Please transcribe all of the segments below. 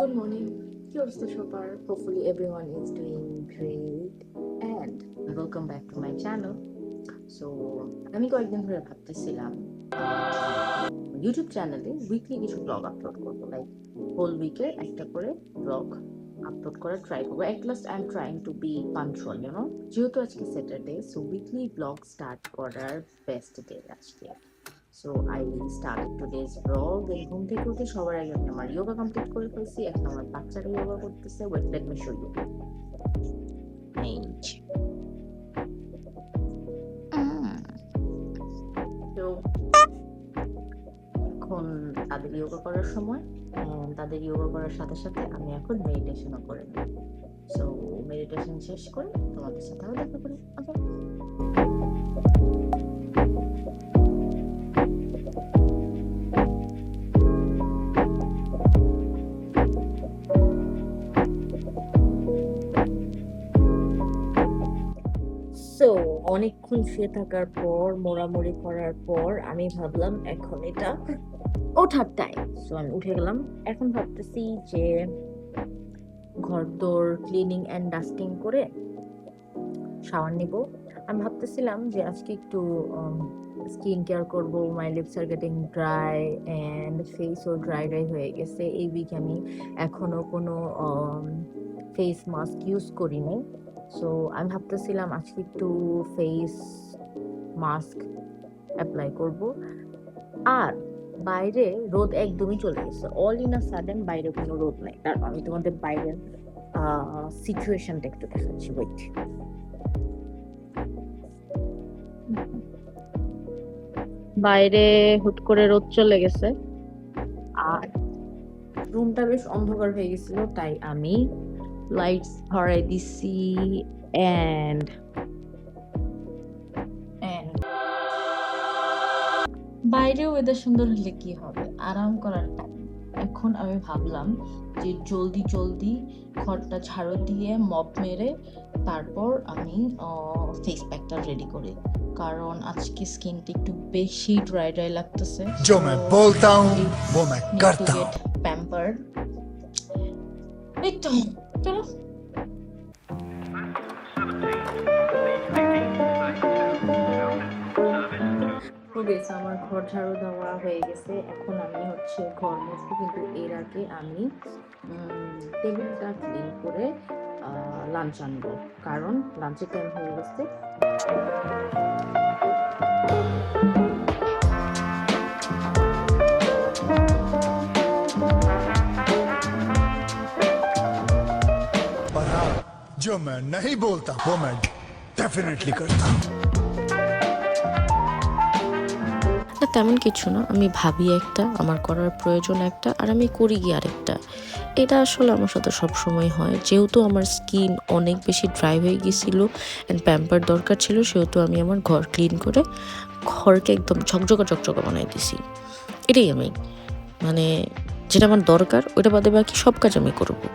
Good morning. কি অবস্থা সবার? Hopefully everyone is doing great and welcome back to my channel. So আমি কয়েকদিন ধরে ভাবতেছিলাম ইউটিউব চ্যানেলে উইকলি কিছু ব্লগ আপলোড করবো, লাইক হোল উইকের একটা করে ব্লগ আপলোড করার ট্রাই করবো। At last I'm trying to be punctual, you know. যেহেতু আজকে Saturday, so weekly blog start করার বেস্ট ডে আজকে। So I started today's blog. এই ঘুম থেকে উঠে সবার আগে আমি আমার যোগা কমপ্লিট করে ফেলছি। এখন আমার বাচ্চারা যোগা করতেছে। Wait, let me show you. তো এখন তাদের যোগা করার সময়, তাদের যোগা করার সাথে সাথে আমি এখন মেডিটেশনও করে নিই। সো মেডিটেশন শেষ করে তোমাদের সাথে আবার দেখা করি। ওকে। সো অনেকক্ষণ শুয়ে থাকার পর, মোড়ামুড়ি করার পর আমি ভাবলাম এখন এটা ওঠার টাইম। সো আমি উঠে গেলাম। এখন ভাবতেছি যে ঘরদোর ক্লিনিং অ্যান্ড ডাস্টিং করে শাওয়ার নিব। আমি ভাবতেছিলাম যে আজকে একটু স্কিন কেয়ার করব। My lips are getting dry and ফেসও ড্রাই হয়ে গেছে। এই উইক আমি এখনো কোনো ফেস মাস্ক ইউজ করিনি। সো আমি ভাবতেছিলাম আজকে একটু ফেস মাস্ক অ্যাপ্লাই করব। আর বাইরে রোদ একদমই চলে গেছে। অল ইন আ সাডেন বাইরে কোনো রোদ নাই। তারপর আমি তোমাদের বাইরের সিচুয়েশনটা একটু দেখাচ্ছি। ওয়েট, বাইরে হুট করে রোদ চলে গেছে আর রুমটা বেশ অন্ধকার হয়ে গেছিল, তাই আমি লাইটস ধরাই দিছি। এন্ড বাইরে ওয়েদার সুন্দর হলে কি হবে, আরাম করার টাইম। এখন আমি ভাবলাম যে জলদি জলদি ঘরটা ঝাড়ু দিয়ে মপ মেরে তারপর আমি ফেস প্যাকটা রেডি করি, কারণ আজকে স্কিনটা একটু বেশি ড্রাই লাগতেছে। जो मैं बोलता हूँ वो मैं करता हूँ। প্যাম্পার্ড। এই তো চলো। আমার ঘর ঝাড়ু দেওয়া হয়ে গেছে। এখন আমি হচ্ছে ঘর মুছবো, কিন্তু এর আগে আমি টেবিলটা ক্লিন করে লাঞ্চ আনবো, কারণ লাঞ্চের টাইম হয়ে গেছে। पर हाँ, जो मैं नहीं बोलता वो मैं डेफिनेटली करता हूँ। তেমন কিছু না, আমি ভাবি একটা, আমার করার প্রয়োজন একটা, আর আমি করি গিয়ে আরেকটা। এটা আসলে আমার সাথে সবসময় হয়। যেহেতু আমার স্কিন অনেক বেশি ড্রাই হয়ে গিয়েছিলো অ্যান্ড প্যাম্পার দরকার ছিল, সেহেতু আমি আমার ঘর ক্লিন করে ঘরকে একদম ঝকঝকা ঝকঝকা বানাই দিছি। এটাই আমি মানে যেটা আমার দরকার, ওইটা বাদে বাকি সব কাজ আমি করবো।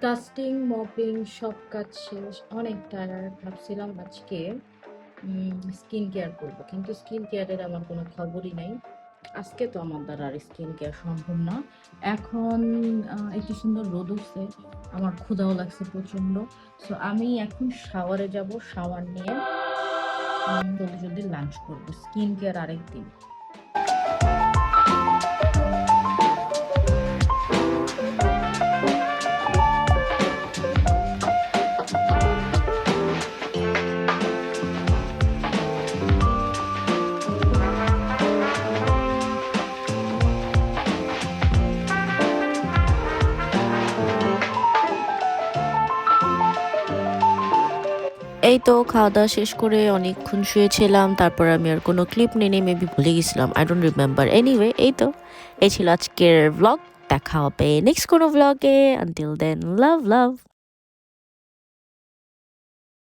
ডাস্টিং, মপিং সব কাজ শেষ। অনেক টায়ার্ড। ভাবছিলাম আজকে স্কিন কেয়ার করবো, কিন্তু স্কিন কেয়ারের আমার কোনো খবরই নাই। আজকে তো আমার দ্বারা আর স্কিন কেয়ার সম্ভব না। এখন একটু সুন্দর রোদ উঠছে, আমার ক্ষুধাও লাগছে প্রচণ্ড। সো আমি এখন শাওয়ারে যাব। শাওয়ার নিয়ে জলদি জলদি লাঞ্চ করবো। স্কিন কেয়ার আরেকদিন। এই তো খাওয়া দাওয়া শেষ করে অনেকক্ষণ শুয়েছিলাম। তারপর আমি আর কোনো ক্লিপ নিয়ে মেবি ভুলে গেছিলাম, আই ডোন্ট রিমেম্বার। এনিওয়ে, এই তো এই ছিল আজকের ব্লগ। দেখা হবে নেক্সট কোনো ব্লগে। আনটিল দেন, লাভ লাভ।